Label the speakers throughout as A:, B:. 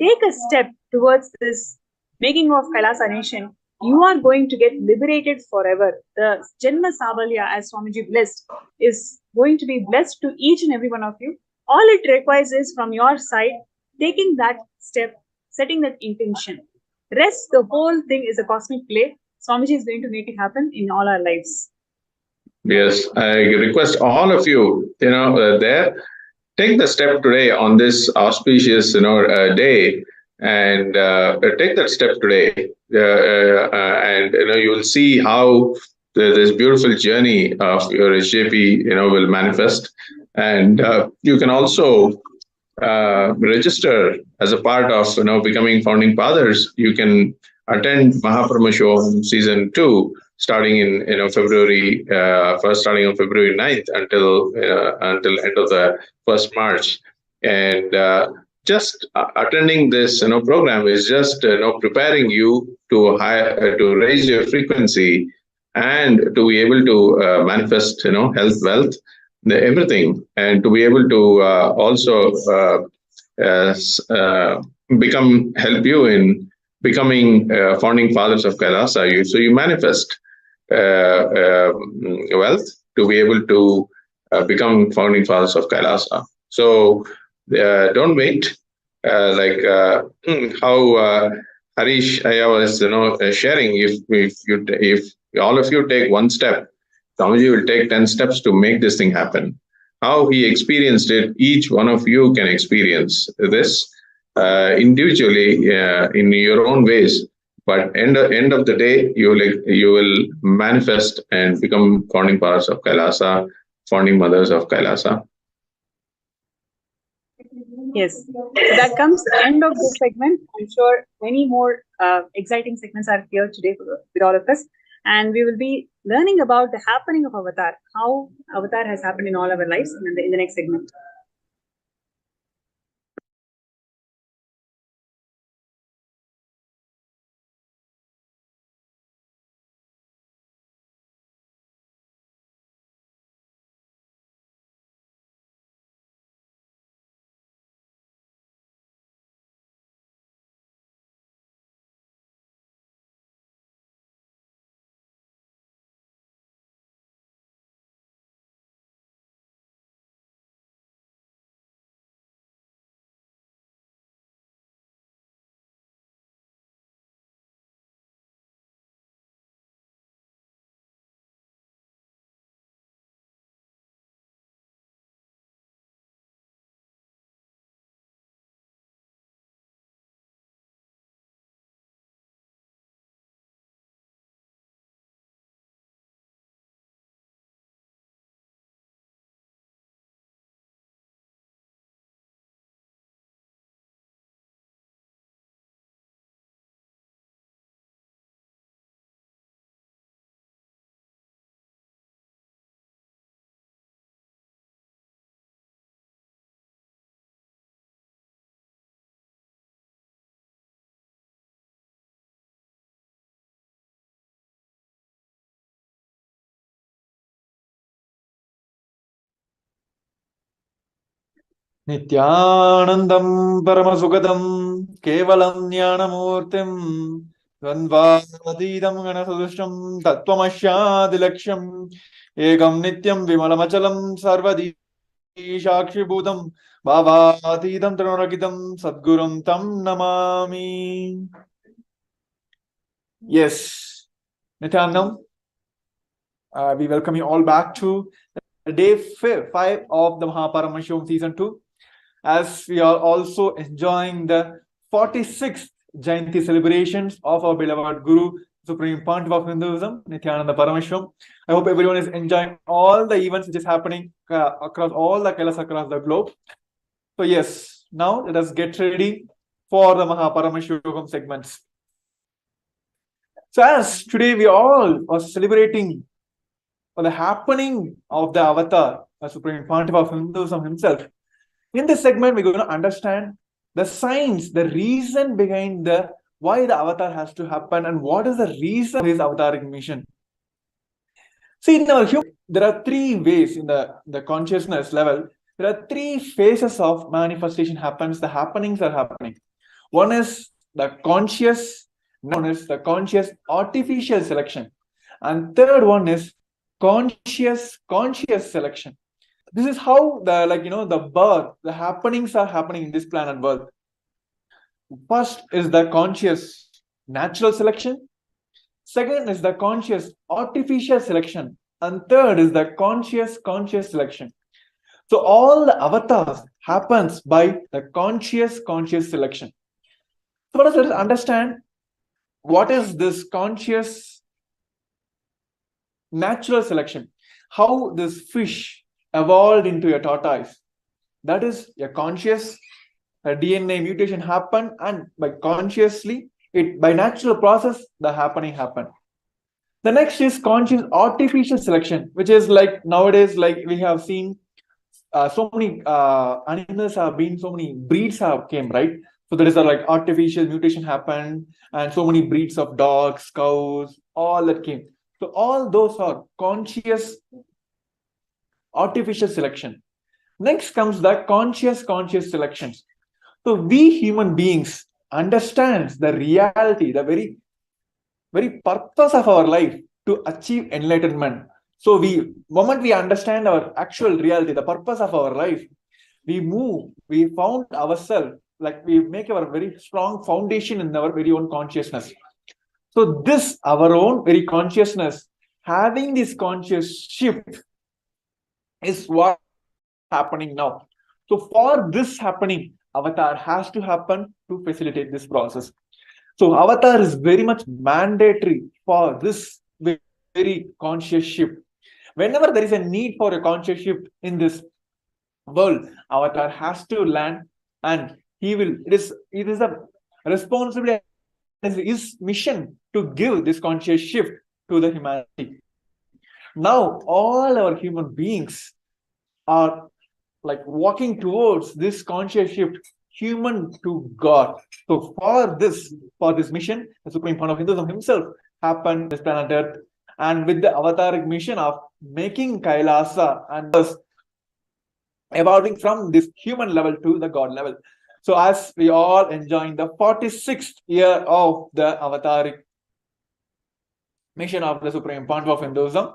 A: take a step towards this making of Kailasa nation, you are going to get liberated forever. The Janma Savalya, as Swamiji blessed, is going to be blessed to each and every one of you. All it requires is from your side, taking that step, setting that intention. Rest, the whole thing is a cosmic play. Swamiji is going to make it happen in all our lives.
B: Yes, I request all of you, there, take the step today on this auspicious, day, and take that step today, and you will see how this beautiful journey of your SJP, will manifest, and you can also register as a part of, becoming founding fathers. You can attend Paramashivam season 2 starting in February first, starting on February 9th until end of the first March, and just attending this program is just preparing you to to raise your frequency and to be able to manifest health, wealth, everything, and to be able to also help you in becoming founding fathers of Kailasa. So you manifest wealth to be able to become founding fathers of Kailasa. So don't wait. How Harish I was sharing, if all of you take one step, Swamiji will take 10 steps to make this thing happen. How he experienced it, each one of you can experience this individually in your own ways. But end of the day, you will manifest and become founding fathers of Kailasa, founding mothers of Kailasa.
A: Yes, so that comes the end of this segment. I'm sure many more exciting segments are here today with all of us. And we will be learning about the happening of Avatar, how Avatar has happened in all our lives in the next segment.
C: Nithyanandam Paramasukadam Kevalam Jnanamurtim Dvandvatidam Ganasudustam Tattvamashyadilaksham Ekam Nityam Vimalamachalam Sarvadi Shakshibhutam Bhavatidam Tanurakidam Sadgurum Tam Namami. Yes, Nithyanandam, we welcome you all back to day 5 of the Paramashivam season 2. As we are also enjoying the 46th Jayanti celebrations of our beloved Guru, Supreme Pontiff of Hinduism, Nithyananda Paramashivam. I hope everyone is enjoying all the events which is happening across all the Kailasa across the globe. So yes, now let us get ready for the Paramashivam segments. So as today we all are celebrating for the happening of the Avatar, the Supreme Pontiff of Hinduism himself, in this segment, we're going to understand the science, the reason behind why the Avatar has to happen and what is the reason of his avataring mission. See, in our human, there are 3 ways in the consciousness level. There are 3 phases of manifestation happens. The happenings are happening. One is the conscious, one is the conscious artificial selection, and third one is conscious selection. This is how the birth, the happenings are happening in this planet Earth. First is the conscious natural selection. Second is the conscious artificial selection. And third is the conscious selection. So all the avatars happens by the conscious selection. So let us understand what is this conscious natural selection. How this fish evolved into a tortoise. That is a conscious DNA mutation happened, and by natural process, the happening happened. The next is conscious artificial selection, which is like nowadays, like we have seen so many animals have been, so many breeds have came, right? So there is a like artificial mutation happened, and so many breeds of dogs, cows, all that came. So all those are conscious artificial selection. Next comes the conscious selections. So we human beings understands the reality, the very purpose of our life to achieve enlightenment. So moment we understand our actual reality, the purpose of our life, we found ourselves, like we make our very strong foundation in our very own consciousness. So this, our own very consciousness, having this conscious shift is what happening now. So for this happening, avatar has to happen to facilitate this process. So avatar is very much mandatory for this very conscious shift. Whenever there is a need for a conscious shift in this world, avatar has to land, and it is a responsibility, his mission to give this conscious shift to the humanity. Now all our human beings are like walking towards this conscious shift, human to God. So for this mission, the Supreme Point of Hinduism himself happened on this planet Earth, and with the avataric mission of making Kailasa and thus evolving from this human level to the God level. So as we all enjoying the 46th year of the avataric mission of the Supreme Point of Hinduism.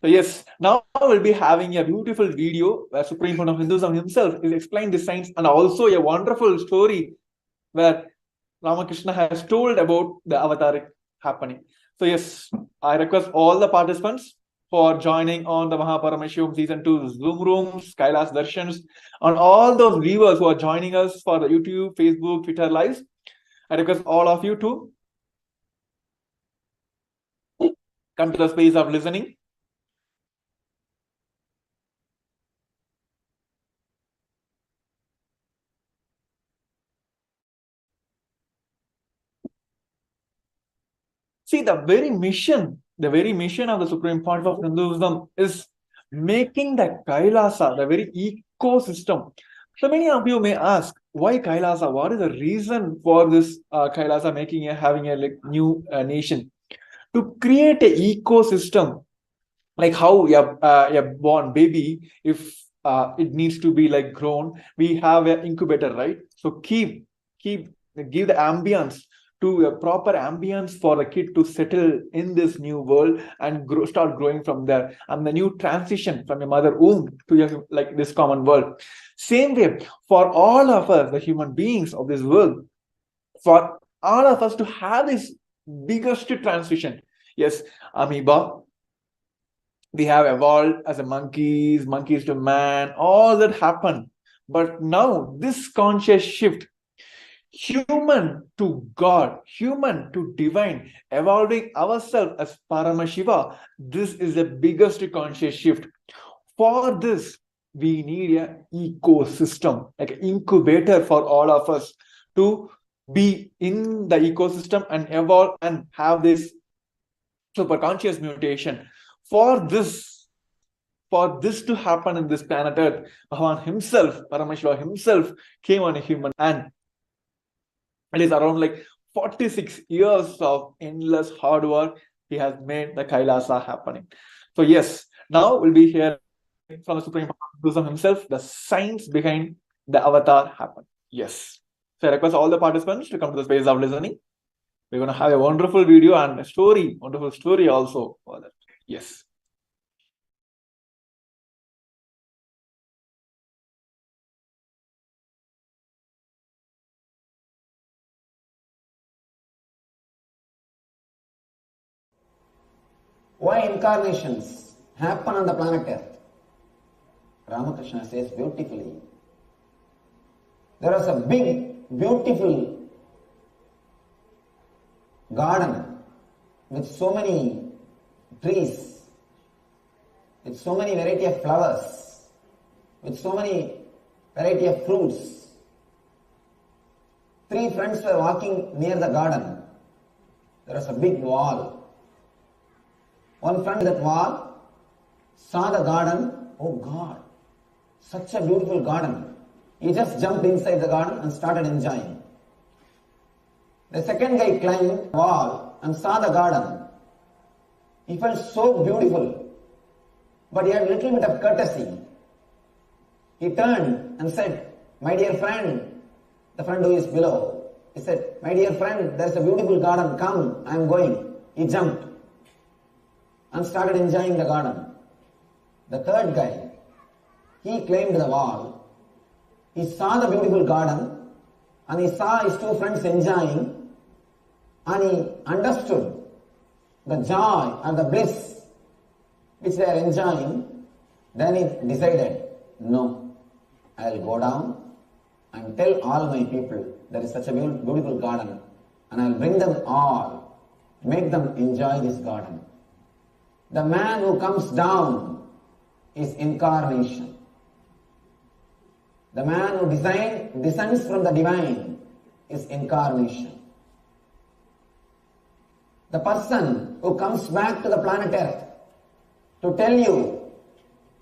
C: So yes, now we'll be having a beautiful video where Supreme Point of Hinduism himself is explaining the science, and also a wonderful story where Ramakrishna has told about the avataric happening. So yes, I request all the participants for joining on the Paramashivam Season 2 Zoom rooms, Kailas Darshans, and all those viewers who are joining us for the YouTube, Facebook, Twitter lives. I request all of you to come to the space of listening. See, the very mission of the Supreme Point of Hinduism is making the Kailasa, the very ecosystem. So many of you may ask, why Kailasa? What is the reason for this Kailasa having a new nation? To create an ecosystem, like how a born baby, if it needs to be like grown, we have an incubator, right? So give the ambience, to a proper ambience for the kid to settle in this new world and start growing from there, and the new transition from a mother womb to like this common world. Same way for all of us, the human beings of this world, for all of us to have this biggest transition. Yes, amoeba, we have evolved as a monkeys to man, all that happened. But now this conscious shift, human to God, human to divine, evolving ourselves as Paramashiva, this is the biggest conscious shift. For this, we need an ecosystem, like an incubator for all of us to be in the ecosystem and evolve and have this super conscious mutation. For this to happen in this planet Earth, Bhagavan himself, Paramashiva himself, came on a human, and it is around like 46 years of endless hard work he has made the Kailasa happening. So yes, now we'll be hearing from the Supreme Buddhism himself, the science behind the avatar happen. Yes. So I request all the participants to come to the space of listening. We're going to have a wonderful video and a story, wonderful story also for that. Yes.
D: Why incarnations happen on the planet Earth? Ramakrishna says beautifully. There was a big, beautiful garden with so many trees, with so many variety of flowers, with so many variety of fruits. Three friends were walking near the garden. There was a big wall. One friend at that wall saw the garden. Oh God, such a beautiful garden. He just jumped inside the garden and started enjoying. The second guy climbed the wall and saw the garden. He felt so beautiful, but he had a little bit of courtesy. He turned and said, "My dear friend," the friend who is below, he said, "My dear friend, there is a beautiful garden, come, I am going." He jumped and started enjoying the garden. The third guy, he climbed the wall. He saw the beautiful garden and he saw his two friends enjoying, and he understood the joy and the bliss which they are enjoying. Then he decided, no, I will go down and tell all my people there is such a beautiful garden, and I will bring them all, make them enjoy this garden. The man who comes down is incarnation. The man who descends from the divine is incarnation. The person who comes back to the planet Earth to tell you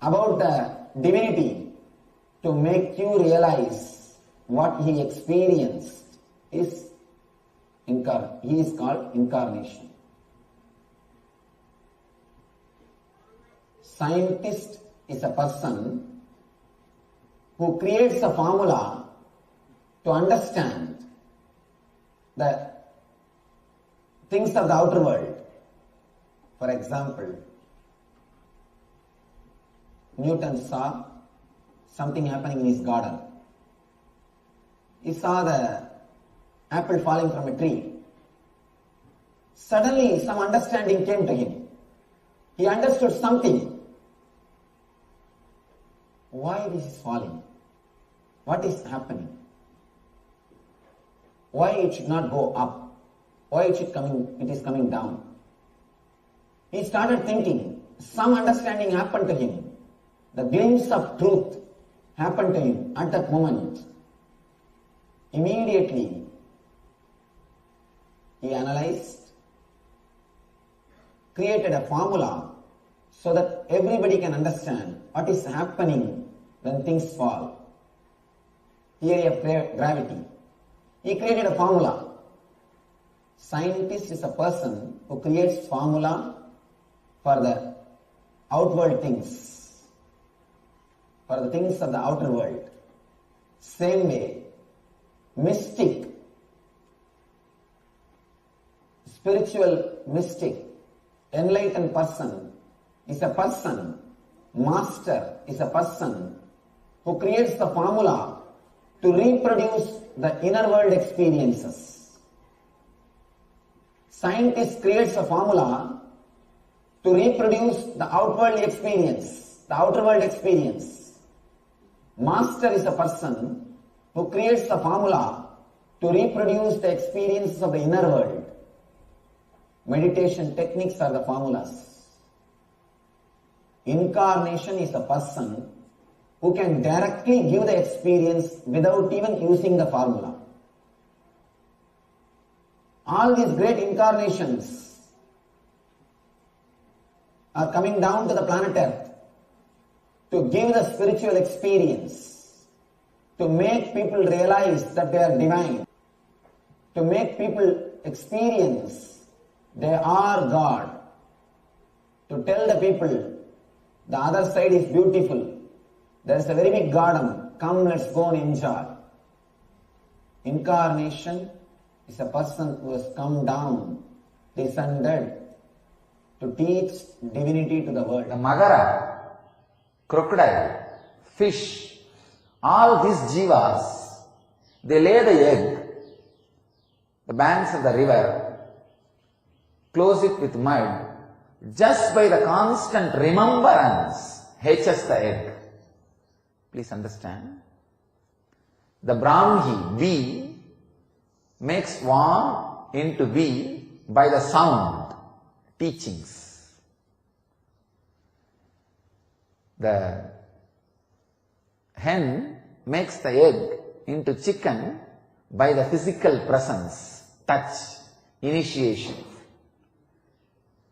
D: about the divinity, to make you realize what he experienced, he is called incarnation. Scientist is a person who creates a formula to understand the things of the outer world. For example, Newton saw something happening in his garden. He saw the apple falling from a tree. Suddenly some understanding came to him. He understood something. Why this is falling? What is happening? Why it should not go up? Why it is coming down? He started thinking. Some understanding happened to him. The glimpse of truth happened to him at that moment. Immediately, he analyzed, created a formula so that everybody can understand what is happening when things fall. Theory of gravity. He created a formula. Scientist is a person who creates formula for the outward things, for the things of the outer world. Same way, mystic, spiritual mystic, enlightened person is a person, master is a person who creates the formula to reproduce the inner world experiences. Scientist creates a formula to reproduce the outward experience, the outer world experience. Master is a person who creates the formula to reproduce the experiences of the inner world. Meditation techniques are the formulas. Incarnation is a person who can directly give the experience without even using the formula. All these great incarnations are coming down to the planet Earth to give the spiritual experience, to make people realize that they are divine, to make people experience they are God, to tell the people the other side is beautiful. There is a very big garden. Come, let's go and enjoy. Incarnation is a person who has come down, descended to teach divinity to the world.
E: The Magara, crocodile, fish, all these jivas, they lay the egg, the banks of the river, close it with mud, just by the constant remembrance hatches the egg. Please understand. The Brahmi, bee, makes swarm into bee by the sound, teachings. The hen makes the egg into chicken by the physical presence, touch, initiation.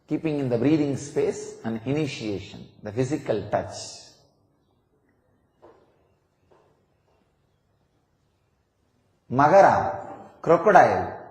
E: Keeping in the breathing space and initiation, the physical touch. Magara, crocodile,